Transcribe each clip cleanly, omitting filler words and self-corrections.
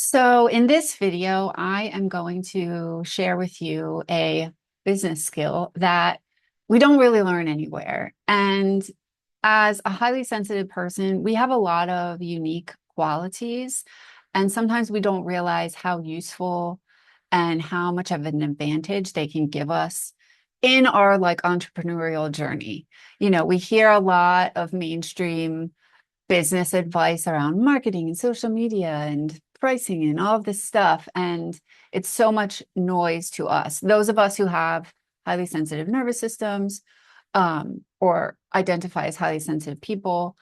So in this video, I am going to share with you a business skill that we don't really learn anywhere. And as a highly sensitive person, we have a lot of unique qualities. And sometimes we don't realize how useful and how much of an advantage they can give us in our entrepreneurial journey. We hear a lot of mainstream business advice around marketing and social media and pricing and all of this stuff. And it's so much noise to us. Those of us who have highly sensitive nervous systems or identify as highly sensitive people,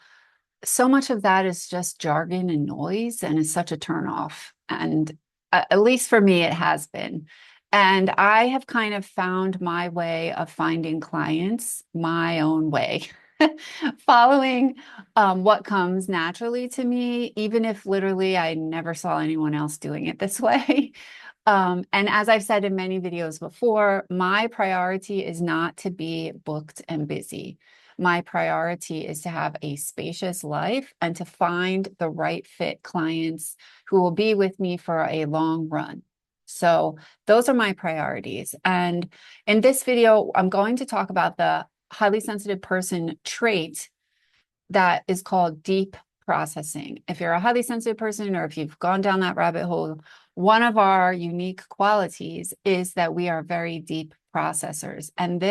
so much of that is just jargon and noise, and it's such a turnoff. And at least for me, it has been. And I have kind of found my way of finding clients my own way, following what comes naturally to me, even if literally I never saw anyone else doing it this way. And as I've said in many videos before, my priority is not to be booked and busy. My priority is to have a spacious life and to find the right fit clients who will be with me for a long run. So those are my priorities. And in this video, I'm going to talk about the highly sensitive person trait that is called deep processing. If you're a highly sensitive person, or if you've gone down that rabbit hole, one of our unique qualities is that we are very deep processors. And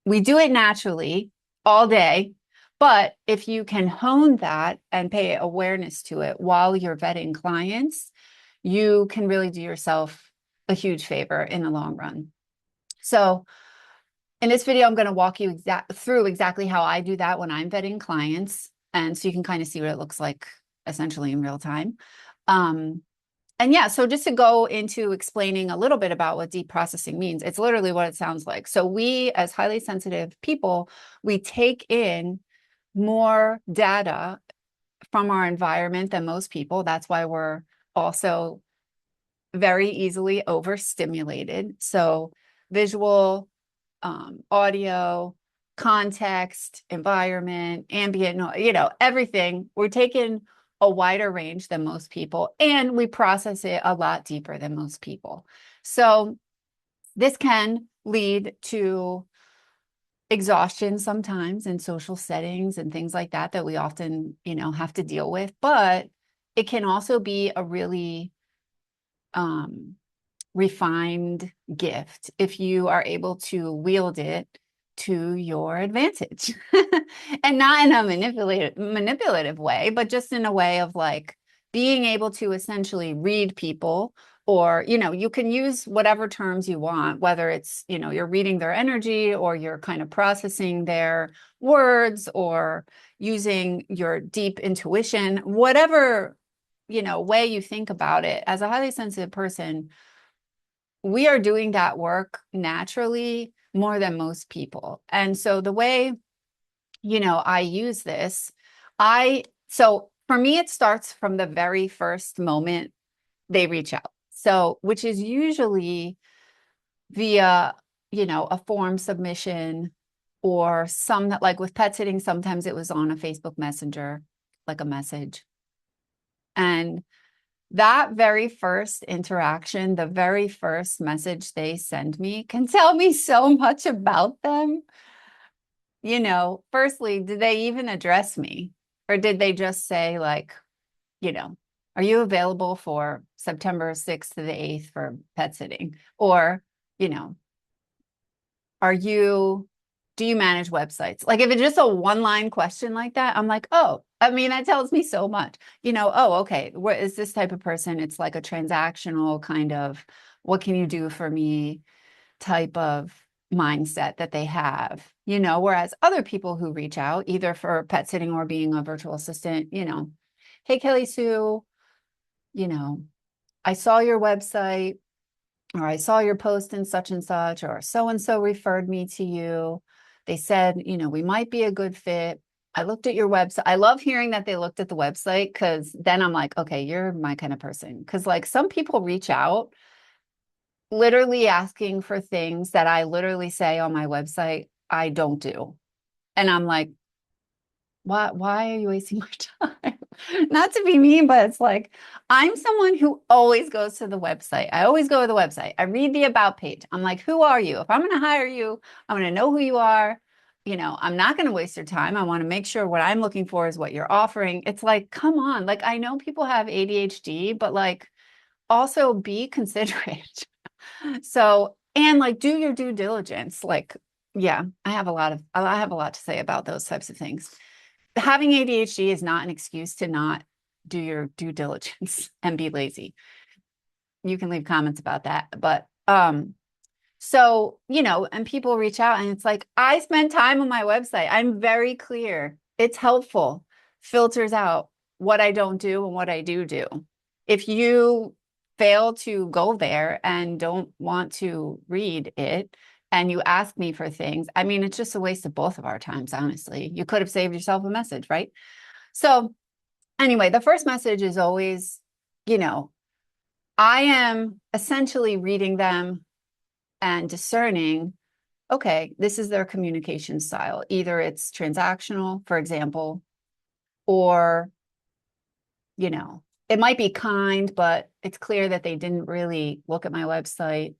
we do it naturally all day. But if you can hone that and pay awareness to it while you're vetting clients, you can really do yourself a huge favor in the long run. So in this video, I'm going to walk you through exactly how I do that when I'm vetting clients. And so you can kind of see what it looks like essentially in real time. And yeah, so just to go into explaining a little bit about what deep processing means, it's literally what it sounds like. So we, as highly sensitive people, we take in more data from our environment than most people. That's why we're also very easily overstimulated. So visual, audio, context, environment, ambient, everything. We're taking a wider range than most people, and we process it a lot deeper than most people. So this can lead to exhaustion sometimes in social settings and things like that we often, have to deal with. But it can also be a really refined gift if you are able to wield it to your advantage. And not in a manipulative way, but just in a way of being able to essentially read people, or you can use whatever terms you want, whether it's you're reading their energy, or you're kind of processing their words, or using your deep intuition, whatever way you think about it. As a highly sensitive person, we are doing that work naturally more than most people. And so the way, I use this, so for me, it starts from the very first moment they reach out. So, which is usually via, a form submission, or some that, like with pet sitting, sometimes it was on a Facebook Messenger, like a message. And that very first interaction, the very first message they send me, can tell me so much about them. Firstly, did they even address me? Or did they just say, you know, are you available for September 6th to the 8th for pet sitting? Or, you know, do you manage websites? Like, if it's just a one-line question like that, I'm like, oh, I mean, that tells me so much. Oh, okay, what is this type of person? It's like a transactional kind of, what can you do for me type of mindset that they have, whereas other people who reach out either for pet sitting or being a virtual assistant, hey, Kelly Sue, you know, I saw your website, or I saw your post in such and such, or so and so referred me to you. They said, we might be a good fit. I looked at your website. I love hearing that they looked at the website, because then I'm like, okay, you're my kind of person. Because some people reach out literally asking for things that I literally say on my website I don't do. And I'm like, why are you wasting my time? not to be mean, but it's like I'm someone who always goes to the website. I always go to the website. I read the about page. I'm like, who are you? If I'm going to hire you, I'm going to know who you are. I'm not going to waste your time. I want to make sure what I'm looking for is what you're offering. It's like, come on. Like, I know people have ADHD, but like, also be considerate. So, and like, do your due diligence. Like, yeah, I have a lot to say about those types of things. Having ADHD is not an excuse to not do your due diligence and be lazy. You can leave comments about that. But so, and people reach out and it's like, I spend time on my website. I'm very clear. It's helpful, filters out what I don't do and what I do do. If you fail to go there and don't want to read it and you ask me for things, I mean, it's just a waste of both of our times, honestly. You could have saved yourself a message, right? So, anyway, the first message is always, I am essentially reading them and discerning, okay, this is their communication style. Either it's transactional, for example, or, it might be kind, but it's clear that they didn't really look at my website,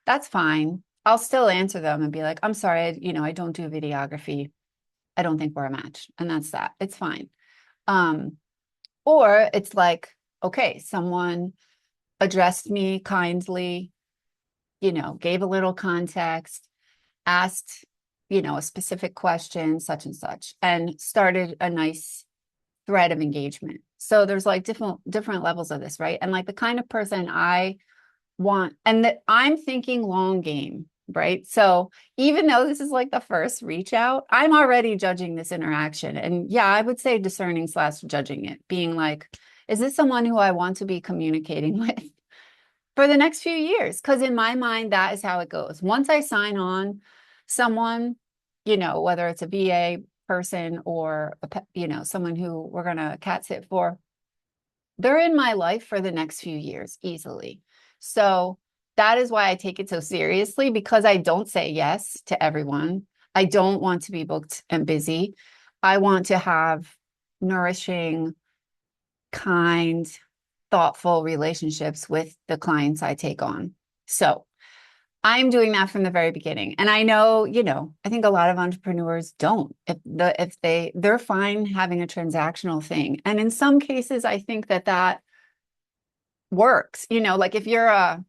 that's fine. I'll still answer them and be like, I'm sorry, I don't do videography. I don't think we're a match. And that's that. It's fine. Or it's like, okay, someone addressed me kindly, gave a little context, asked, a specific question, such and such, and started a nice thread of engagement. So there's like different levels of this, right? And like the kind of person I want, and that I'm thinking long game, right? So even though this is like the first reach out, I'm already judging this interaction. And yeah, I would say discerning / judging it, being like, is this someone who I want to be communicating with for the next few years? Because in my mind, that is how it goes. Once I sign on someone, whether it's a VA person or someone who we're going to cat sit for, they're in my life for the next few years easily. So that is why I take it so seriously, because I don't say yes to everyone. I don't want to be booked and busy. I want to have nourishing, kind, thoughtful relationships with the clients I take on. So I'm doing that from the very beginning. And I know, I think a lot of entrepreneurs don't. They're fine having a transactional thing. And in some cases, I think that works. Like if you're a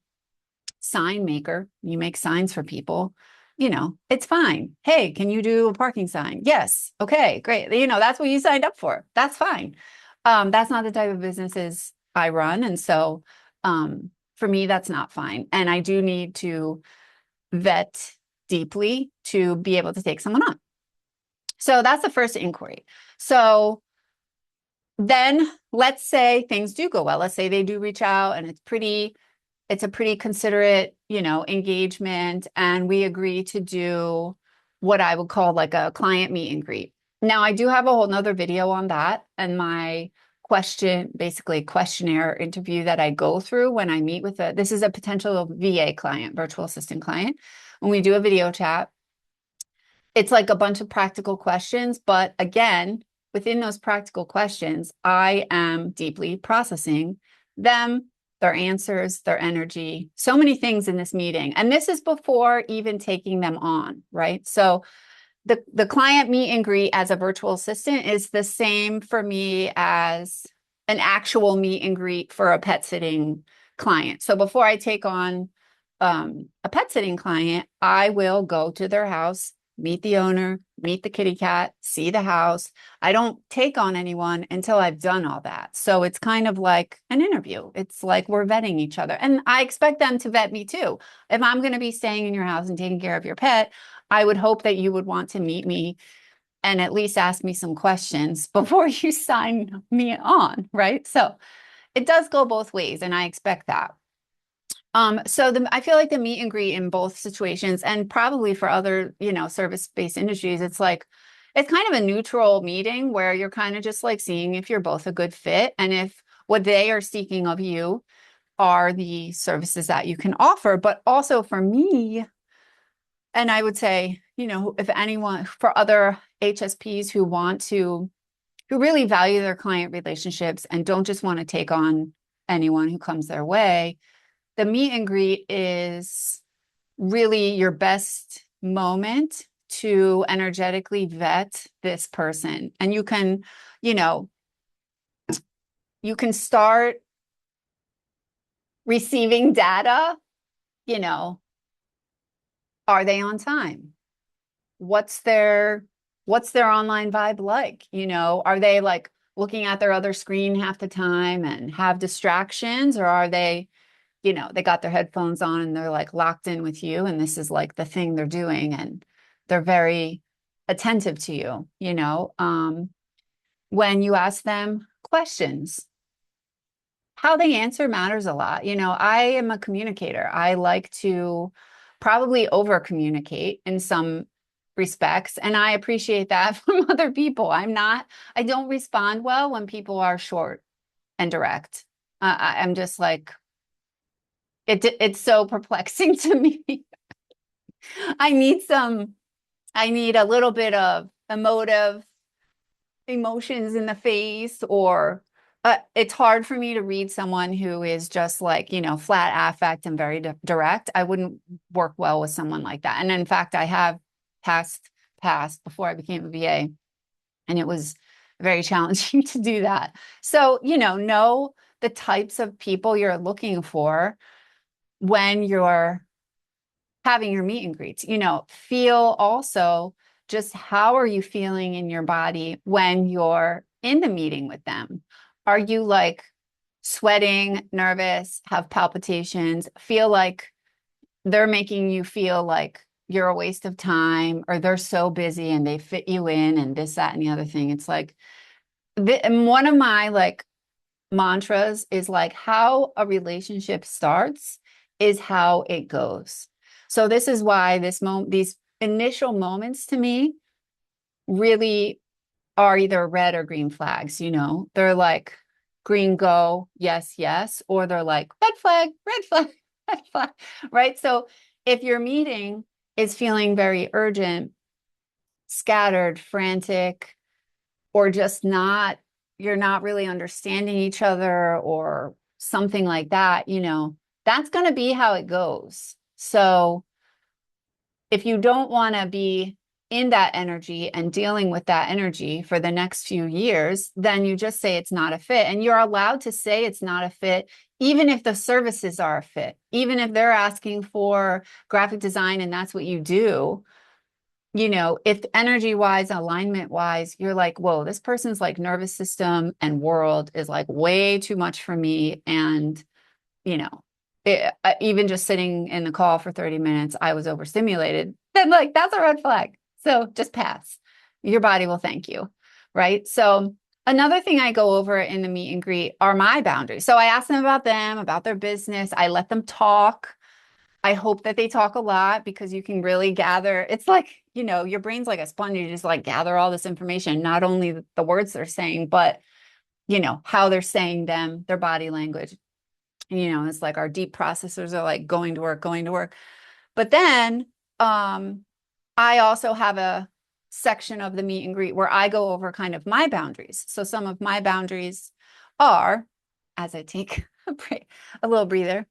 sign maker, you make signs for people, it's fine. Hey, can you do a parking sign? Yes. Okay, great. That's what you signed up for. That's fine. That's not the type of businesses I run. And so for me, that's not fine. And I do need to vet deeply to be able to take someone on. So that's the first inquiry. So then let's say things do go well. Let's say they do reach out and it's a pretty considerate, engagement, and we agree to do what I would call like a client meet and greet. Now, I do have a whole nother video on that and my basically questionnaire interview that I go through when I meet with this is a potential VA client, virtual assistant client. When we do a video chat, it's like a bunch of practical questions, but again, within those practical questions, I am deeply processing them, their answers, their energy, so many things in this meeting. And this is before even taking them on, right? So the client meet and greet as a virtual assistant is the same for me as an actual meet and greet for a pet sitting client. So before I take on a pet sitting client, I will go to their house, meet the owner, meet the kitty cat, see the house. I don't take on anyone until I've done all that. So it's kind of like an interview. It's like we're vetting each other. And I expect them to vet me too. If I'm going to be staying in your house and taking care of your pet, I would hope that you would want to meet me and at least ask me some questions before you sign me on, right? So it does go both ways, and I expect that. So I feel like the meet and greet in both situations, and probably for other, service-based industries, it's kind of a neutral meeting where you're kind of just like seeing if you're both a good fit and if what they are seeking of you are the services that you can offer. But also for me, and I would say, if anyone, for other HSPs who want to who really value their client relationships and don't just want to take on anyone who comes their way, the meet and greet is really your best moment to energetically vet this person. And you know, you can start receiving data, you know, are they on time? What's their online vibe like? Are they like looking at their other screen half the time and have distractions, or are they, they got their headphones on and they're like locked in with you and this is like the thing they're doing and they're very attentive to you, when you ask them questions. How they answer matters a lot. I am a communicator. I like to probably over communicate in some respects, and I appreciate that from other people. I don't respond well when people are short and direct. I'm just like, it's so perplexing to me. I need a little bit of emotions in the face, or it's hard for me to read someone who is just like, flat affect and very direct. I wouldn't work well with someone like that. And in fact, I have passed before I became a VA, and it was very challenging to do that. So, know the types of people you're looking for when you're having your meet and greets. Feel also just how are you feeling in your body when you're in the meeting with them? Are you like sweating, nervous, have palpitations, feel like they're making you feel like you're a waste of time, or they're so busy and they fit you in and this, that, and the other thing? It's like, and one of my like mantras is like, how a relationship starts is how it goes. So this is why these initial moments to me really are either red or green flags. They're like green, go, yes, yes, or they're like red flag, red flag, red flag, right? So if your meeting is feeling very urgent, scattered, frantic, or just you're not really understanding each other or something like that, that's going to be how it goes. So if you don't want to be in that energy and dealing with that energy for the next few years, then you just say it's not a fit. And you're allowed to say it's not a fit, even if the services are a fit, even if they're asking for graphic design and that's what you do. If energy wise, alignment wise, you're like, whoa, this person's like nervous system and world is like way too much for me. And, even just sitting in the call for 30 minutes, I was overstimulated. Then like, that's a red flag. So just pass. Your body will thank you. Right. So another thing I go over in the meet and greet are my boundaries. So I ask them, about their business. I let them talk. I hope that they talk a lot, because you can really gather. It's like, your brain's like a sponge. You just like gather all this information, not only the words they're saying, but, how they're saying them, their body language. It's like our deep processors are like going to work, going to work. But then I also have a section of the meet and greet where I go over kind of my boundaries. So some of my boundaries are, as I take a little breather,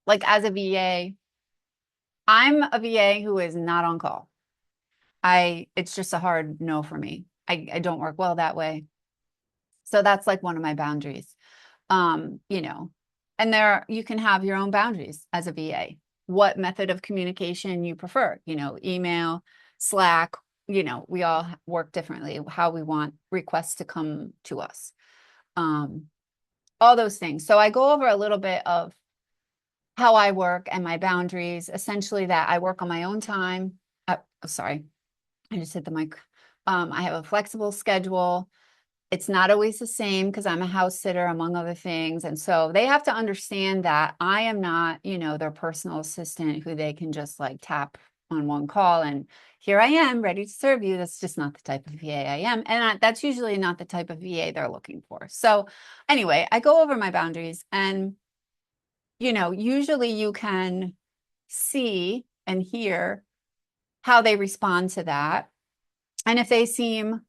like as a VA, I'm a VA who is not on call. It's just a hard no for me. I don't work well that way. So that's like one of my boundaries. And you can have your own boundaries as a VA. What method of communication you prefer, email, Slack, we all work differently, how we want requests to come to us. All those things. So I go over a little bit of how I work and my boundaries, essentially that I work on my own time. Sorry, I just hit the mic. I have a flexible schedule. It's not always the same because I'm a house sitter, among other things. And so they have to understand that I am not, their personal assistant who they can just like tap on one call and here I am ready to serve you. That's just not the type of VA I am. And that's usually not the type of VA they're looking for. So anyway, I go over my boundaries, and, usually you can see and hear how they respond to that. And if they seem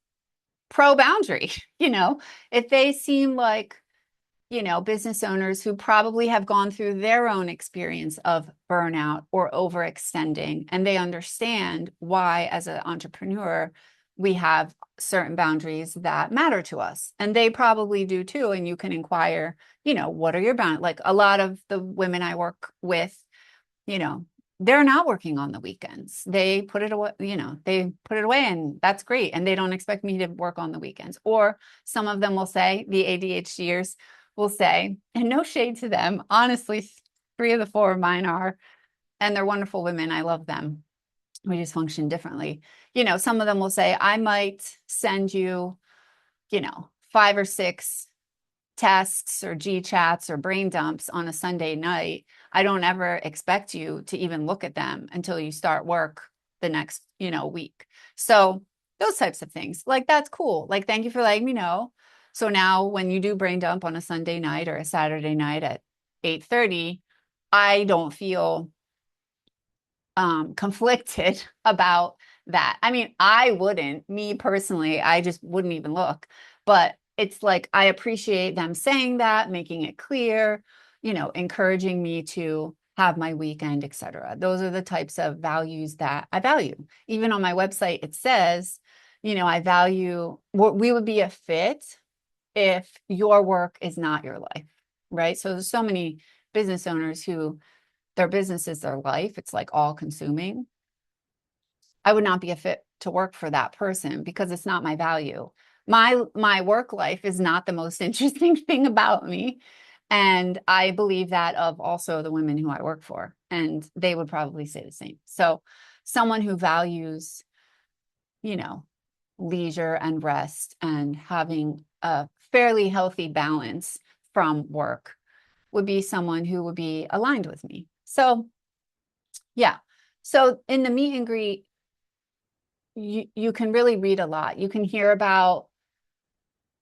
pro boundary, if they seem like, business owners who probably have gone through their own experience of burnout or overextending, and they understand why, as an entrepreneur, we have certain boundaries that matter to us. And they probably do too. And you can inquire, what are your boundaries? Like a lot of the women I work with, you know, they're not working on the weekends. They put it away, they put it away and that's great. And they don't expect me to work on the weekends. Or some of them will say, the ADHDers will say, and no shade to them, honestly, 3 of the 4 of mine are, and they're wonderful women. I love them. We just function differently. Some of them will say, I might send you, 5 or 6 tasks or G chats or brain dumps on a Sunday night. I don't ever expect you to even look at them until you start work the next, week. So those types of things, like, that's cool. Like, thank you for letting me know. So now when you do brain dump on a Sunday night or a Saturday night at 8:30, I don't feel conflicted about that. I mean, I wouldn't, me personally, I just wouldn't even look. But it's like, I appreciate them saying that, making it clear, encouraging me to have my weekend, etc. Those are the types of values that I value. Even on my website, it says, I value, we would be a fit if your work is not your life, right? So there's so many business owners who their business is their life. It's like all consuming. I would not be a fit to work for that person because it's not my value. My work life is not the most interesting thing about me. And I believe that of also the women who I work for, and they would probably say the same. So someone who values, you know, leisure and rest and having a fairly healthy balance from work would be someone who would be aligned with me. So yeah. So in the meet and greet, you can really read a lot. You can hear about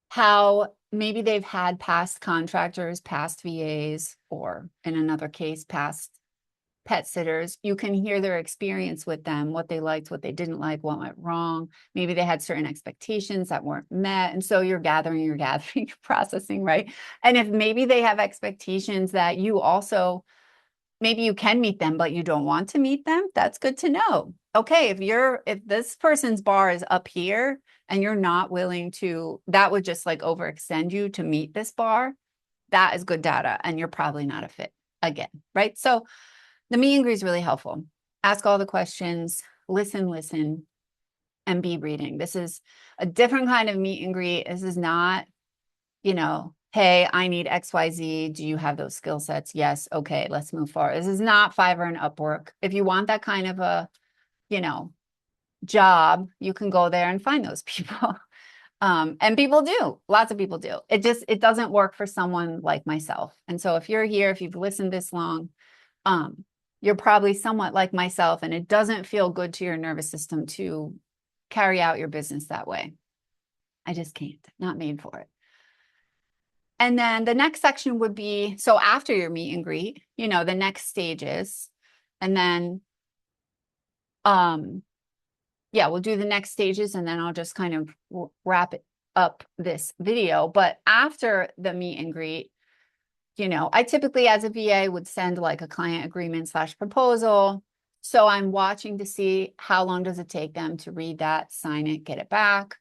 how maybe they've had past contractors, past VAs, or in another case, past pet sitters. You can hear their experience with them, what they liked, what they didn't like, what went wrong. Maybe they had certain expectations that weren't met. And so you're gathering, you're processing, right? And if maybe they have expectations that you also, maybe you can meet them, but you don't want to meet them, that's good to know. Okay, if this person's bar is up here and you're not willing to, that would just like overextend you to meet this bar, that is good data and you're probably not a fit again, right? So the meet and greet is really helpful. Ask all the questions, listen, and be reading. This is a different kind of meet and greet. This is not, hey, I need XYZ. Do you have those skill sets? Yes. Okay, let's move forward. This is not Fiverr and Upwork. If you want that kind of a, job, you can go there and find those people. And people do. Lots of people do. It doesn't work for someone like myself. And so if you're here, if you've listened this long, you're probably somewhat like myself, and it doesn't feel good to your nervous system to carry out your business that way. I just can't, not made for it. And then the next section would be, so after your meet and greet, the next stages. And then, yeah, we'll do the next stages and then I'll just kind of wrap it up this video. But after the meet and greet, I typically as a VA would send like a client agreement / proposal. So I'm watching to see how long does it take them to read that, sign it, get it back,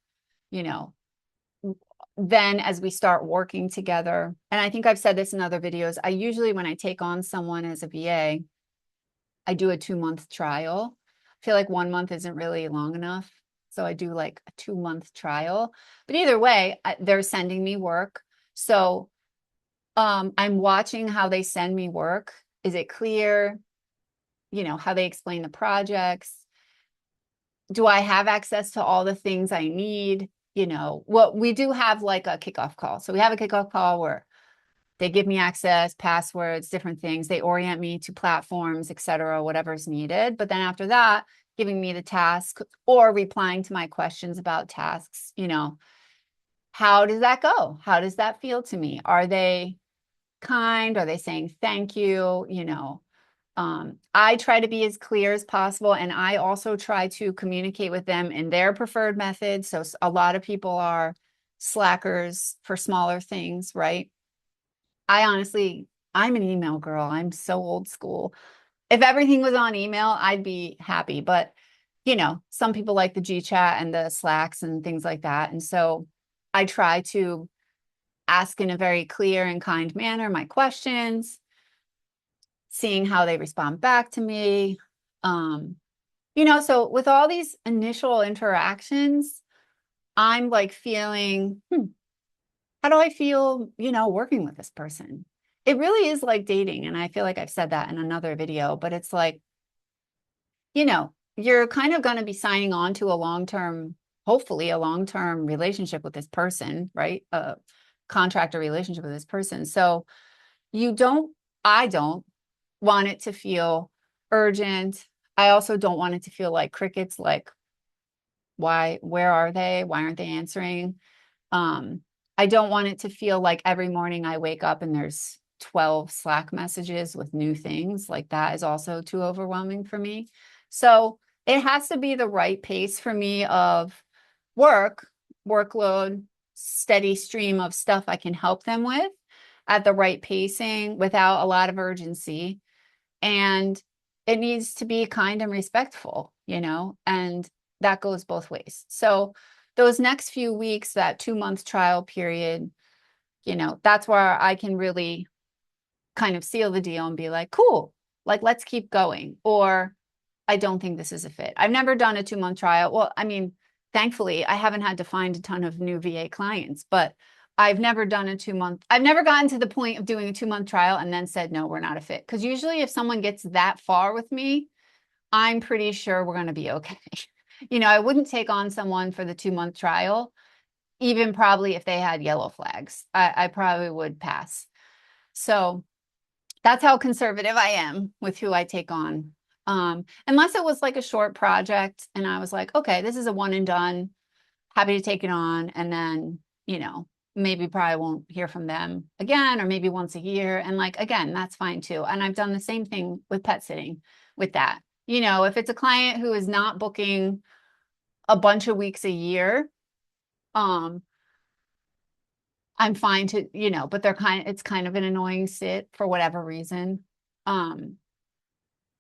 then as we start working together, and I think I've said this in other videos, I usually, when I take on someone as a VA, I do a 2-month trial. I feel like 1 month isn't really long enough. So I do like a 2-month trial, but either way, they're sending me work. So I'm watching how they send me work. Is it clear? How they explain the projects. Do I have access to all the things I need? Well, we do have like a kickoff call. So we have a kickoff call where they give me access, passwords, different things. They orient me to platforms, et cetera, whatever's needed. But then after that, giving me the task or replying to my questions about tasks, how does that go? How does that feel to me? Are they kind? Are they saying thank you? I try to be as clear as possible, and I also try to communicate with them in their preferred method. So a lot of people are slackers for smaller things, right? I honestly, I'm an email girl. I'm so old school. If everything was on email, I'd be happy. But, some people like the G chat and the Slacks and things like that. And so I try to ask in a very clear and kind manner my questions, seeing how they respond back to me. Um, so with all these initial interactions, I'm like feeling, how do I feel, working with this person? It really is like dating. And I feel like I've said that in another video, but it's like, you're kind of going to be signing on to a long-term, hopefully a long-term relationship with this person, right? A contract or relationship with this person. So you don't, I don't want it to feel urgent. I also don't want it to feel like crickets, like, where are they? Why aren't they answering? Um, I don't want it to feel like every morning I wake up and there's 12 Slack messages with new things. Like that is also too overwhelming for me. So it has to be the right pace for me of workload, steady stream of stuff I can help them with at the right pacing without a lot of urgency. And it needs to be kind and respectful, and that goes both ways. So those next few weeks, that 2-month trial period, that's where I can really kind of seal the deal and be like, cool, like, let's keep going. Or I don't think this is a fit. I've never done a 2-month trial. Well, I mean, thankfully, I haven't had to find a ton of new VA clients, but I've never done a 2-month. I've never gotten to the point of doing a 2-month trial and then said, no, we're not a fit. Because usually if someone gets that far with me, I'm pretty sure we're going to be okay. I wouldn't take on someone for the 2-month trial, even probably if they had yellow flags. I probably would pass. So that's how conservative I am with who I take on. Unless it was like a short project and I was like, okay, this is a one and done, happy to take it on. And then, maybe probably won't hear from them again, or maybe once a year. And like, again, that's fine too. And I've done the same thing with pet sitting with that. If it's a client who is not booking a bunch of weeks a year, um, I'm fine to, but it's kind of an annoying sit for whatever reason. Um,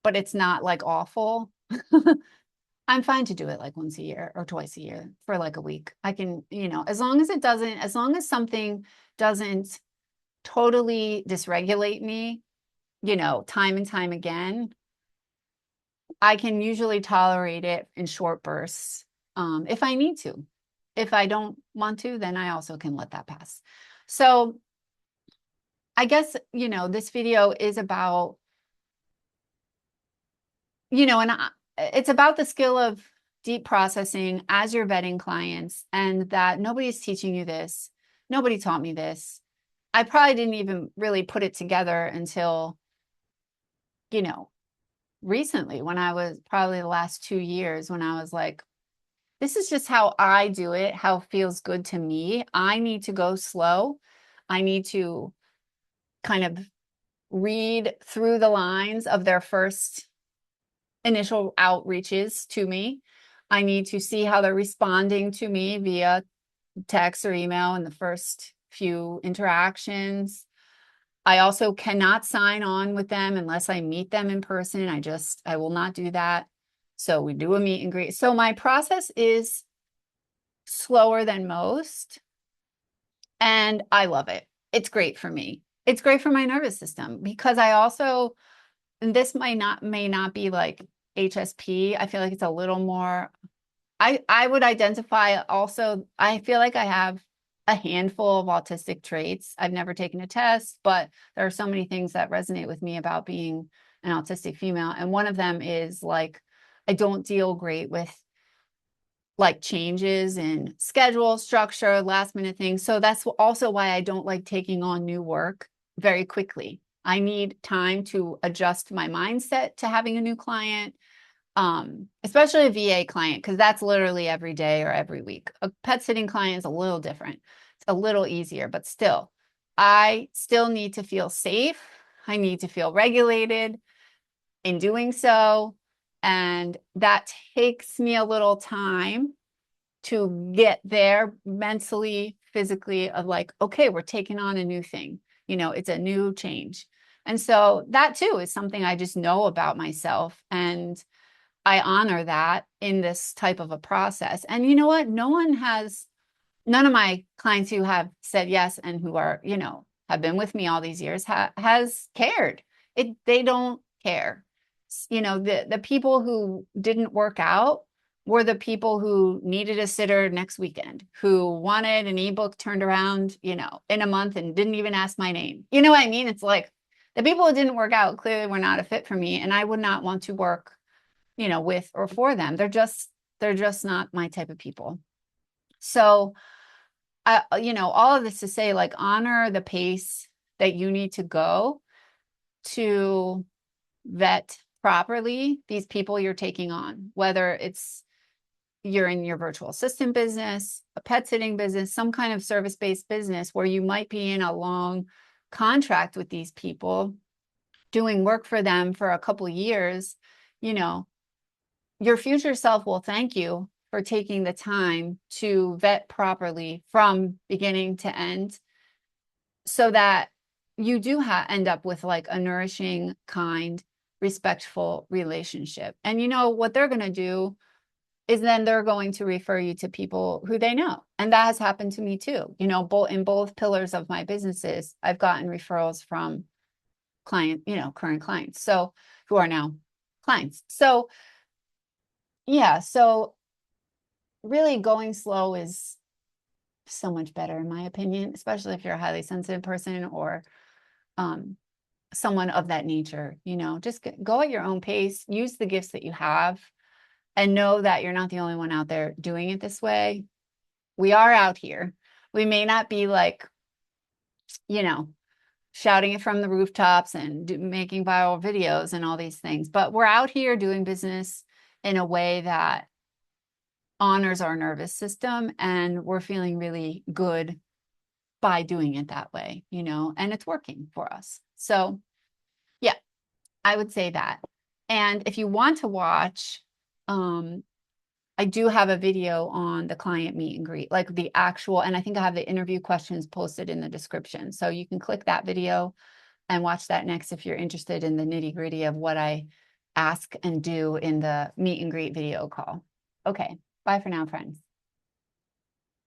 but it's not like awful. I'm fine to do it like once a year or twice a year for like a week. I can, as long as something doesn't totally dysregulate me, time and time again, I can usually tolerate it in short bursts, if I need to. If I don't want to, then I also can let that pass. So I guess, this video is about, it's about the skill of deep processing as you're vetting clients, and that nobody's teaching you this. Nobody taught me this. I probably didn't even really put it together until, recently, when I was probably the last 2 years, when I was like, this is just how I do it, how it feels good to me. I need to go slow. I need to kind of read through the lines of their first initial outreaches to me. I need to see how they're responding to me via text or email in the first few interactions. I also cannot sign on with them unless I meet them in person. I will not do that. So we do a meet and greet. So my process is slower than most, and I love it. It's great for me. It's great for my nervous system because I also, and this may not be like HSP. I feel like it's a little more, I would identify also, I feel like I have a handful of autistic traits. I've never taken a test, but there are so many things that resonate with me about being an autistic female. And one of them is like, I don't deal great with like changes in schedule, structure, last minute things. So that's also why I don't like taking on new work very quickly. I need time to adjust my mindset to having a new client, especially a VA client, because that's literally every day or every week. A pet sitting client is a little different. It's a little easier, but still, I still need to feel safe. I need to feel regulated. in doing so. And that takes me a little time to get there mentally, physically, of like, okay, we're taking on a new thing. It's a new change. And so that too is something I just know about myself. And I honor that in this type of a process. And you know what? None of my clients who have said yes and who are, have been with me all these years has cared. They don't care. The people who didn't work out were the people who needed a sitter next weekend, who wanted an ebook turned around, in a month and didn't even ask my name. You know what I mean? It's like the people who didn't work out clearly were not a fit for me, and I would not want to work, with or for them. They're just not my type of people. So all of this to say, like, honor the pace that you need to go to vet properly these people you're taking on, whether it's you're in your virtual assistant business, a pet sitting business, some kind of service-based business where you might be in a long contract with these people, doing work for them for a couple of years. Your future self will thank you for taking the time to vet properly from beginning to end, so that you do end up with like a nourishing, kind, respectful relationship. And what they're going to do is then they're going to refer you to people who they know. And that has happened to me too. Both pillars of my businesses, I've gotten referrals from current clients, so who are now clients. So yeah, so really going slow is so much better in my opinion, especially if you're a highly sensitive person or someone of that nature. Just go at your own pace, use the gifts that you have, and know that you're not the only one out there doing it this way. We are out here. We may not be like, shouting it from the rooftops and making viral videos and all these things, but we're out here doing business in a way that honors our nervous system, and we're feeling really good by doing it that way, and it's working for us. So yeah, I would say that. And if you want to watch, I do have a video on the client meet and greet, like the actual, and I think I have the interview questions posted in the description. So you can click that video and watch that next if you're interested in the nitty gritty of what I ask and do in the meet and greet video call. Okay, bye for now, friends.